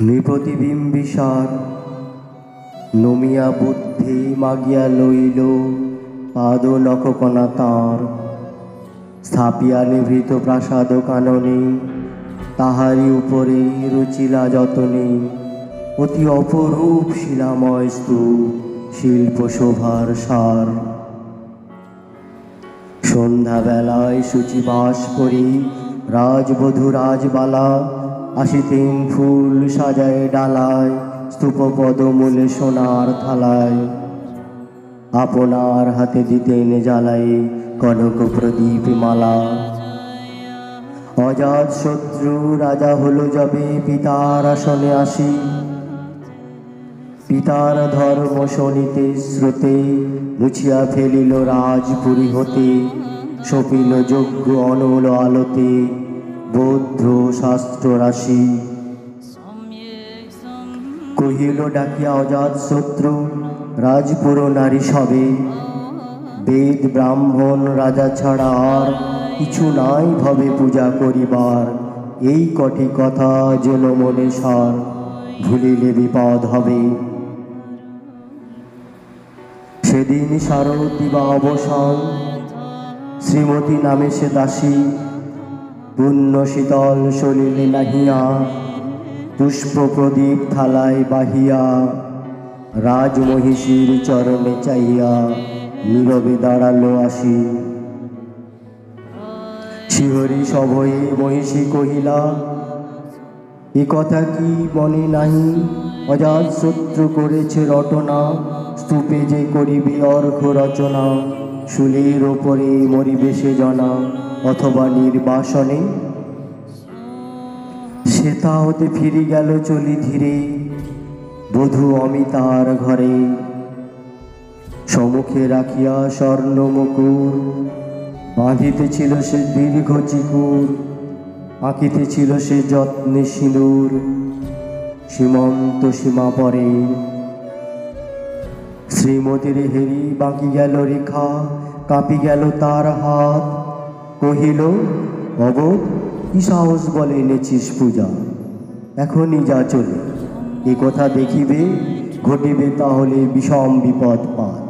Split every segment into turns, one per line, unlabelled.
নৃপতিবিম্বিসার নমিয়া বুদ্ধি মাগিয়া লইল পাদ নখকণা তাঁর, স্থাপিয়া নিভৃত প্রাসাদ কাননে, তাহারি উপরে রুচিলা যতনে অতি অপরূপ শিলাময় স্তূপ, শিল্প শোভার সার। সন্ধ্যাবেলায় শুচিবাস করি রাজবধূ রাজবালা, আসিতেন ফুল সাজায় ডালায়, স্তূপ পদমূলে সোনার থালায়। আপনার হাতে দিতেন জ্বালাই কনক প্রদীপ মালা। অজাত শত্রু রাজা হলো যবে পিতার আসনে আসি, পিতার ধর্ম শোনিতে স্রোতে মুছিয়া ফেলিল রাজপুরী হতে, সপিল যজ্ঞ অনল আলোতে বৌদ্ধ শাস্ত্র রাশি। কহিল ডাকিয়া অজাত শত্রু রাজপুর নারী সবে, বেদ ব্রাহ্মণ রাজা ছাড়া আর কিছু নাই ভবে পূজা করিবার, এই কটি কথা যেন মনে সার, ভুলিলে বিপদ হবে। সেদিন শারদ দিবা অবসান, শ্রীমতী নামে সে দাসী, পুণ্য শীতল সলিলে নাহিয়া, পুষ্প প্রদীপ থালায় বাহিয়া, রাজমহিষীর চরণে চাইয়া নীরবে দাঁড়ালো আসি। শিহরি সভয়ে মহিষী কহিলা, এ কথা কি মনে নাহি, অজাত শত্রু করেছে রটনা, স্তূপে যে করিবে অর্ঘ রচনা, শুলের ওপরে মরিবে সে জনা, অথবা নির্বাসনে। শ্বেতা হতে ফিরে গেল চলি ধীরে, বধূ অমিতার ঘরে। সম্মুখে রাখিয়া স্বর্ণ মুকুর, বাঁধিতেছিল সে দীর্ঘ চিকুর, আঁকিতেছিল সে যত্নে সিঁদুর, সীমন্ত সীমা পরে। শ্রীমতীর হেরি বাঁকি গেল রেখা, কাঁপি গেল তার হাত। কহিল, অবোধ কি সাহস বলে এনেছিস পূজা, এখনই যা চলে, এ কথা দেখিবে ঘটিবে তাহলে বিষম বিপদ পাত।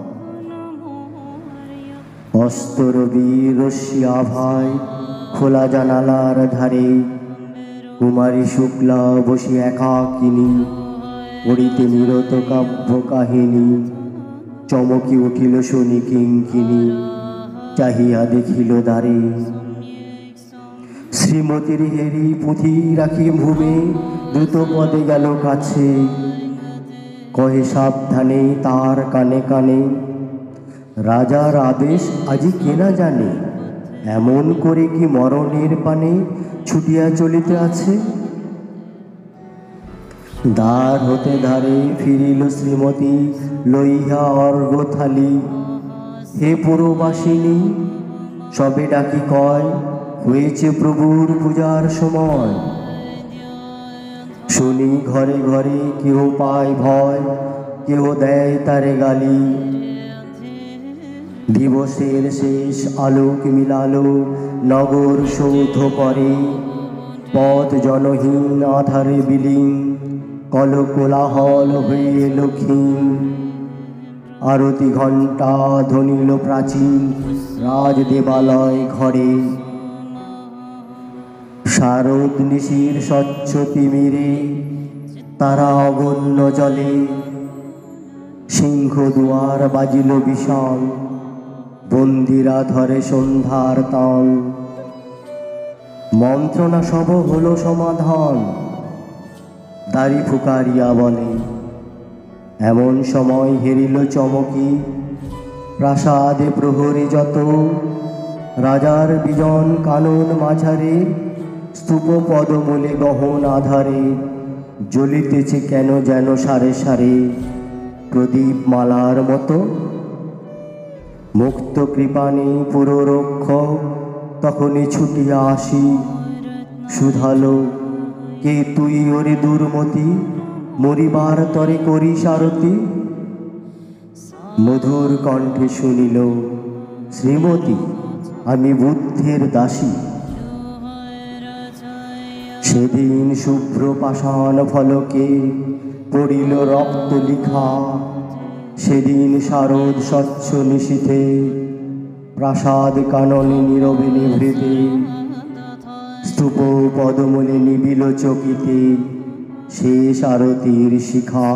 অস্তরবি রশ্মি আভায় খোলা জানালার ধারে, কুমারী শুক্লা বসি একাকিনী, পড়িতে নিরত কাব্য কাহিনী। চমকি উঠিল শুনি কিঙ্কিনী, চাহিয়া দেখিল দ্বারে। শ্রীমতীর হেরি পুঁথি রাখি ভূমে, দ্রুত পদে গেল কাছে, কহে সাবধানে তার কানে কানে, রাজার আদেশ আজি কেনা জানে, এমন করে কি মরণের পানে ছুটিয়া চলিতে আছে। দ্বার হতে ধারে ফিরিল শ্রীমতী লইয়া অর্ঘ থালি। হে পুরবাসিনী, সবে ডাকি কয়, হয়েছে প্রভুর পূজার সময়। শুনি ঘরে ঘরে কেহ পায় ভয়, কেহ দেয় তারে গালি। দিবসের শেষ আলোক মিলালো নগর সৌধ করে, পথ জনহীন আধারে বিলীন, কল কোলাহল হয়ে এলো ক্ষীণ। আরতি ঘণ্টা ধ্বনিল প্রাচীন রাজ দেবালয় ঘরে। শারদ নিশির স্বচ্ছ তিমিরে তারা অগণ্য জলে, সিংহ দুয়ার বাজিল বিষম, বন্দিরা ধরে সন্ধ্যার তান। মন্ত্রণা সব হলো সমাধান, দাড়ি ফুকারিয়া বলে। এমন সময় হেরিল চমকি প্রাসাদে প্রহরী যত, রাজার বিজন কানন মাঝারে, স্তূপ পদমূলে গহন আধারে। জ্বলিতেছে কেন যেন সারে সারে প্রদীপ মালার মতো। মুক্ত কৃপানে পুররক্ষক তখনই ছুটিয়া আসি, শুধালো, কে তুই ওরে দুর্মতি, মরিবার তরে করিস আরতি। মধুর কণ্ঠে শুনিল, শ্রীমতী আমি বুদ্ধের দাসী। সেদিন শুভ্র পাষাণ ফলকে পড়িল রক্ত লিখা, সেদিন শারদ স্বচ্ছ নিশীথে প্রাসাদ কাননে নীরবে নিভৃতে, স্তূপ পদমূলে নিবিল চকিতে শেষ আরতির শিখা।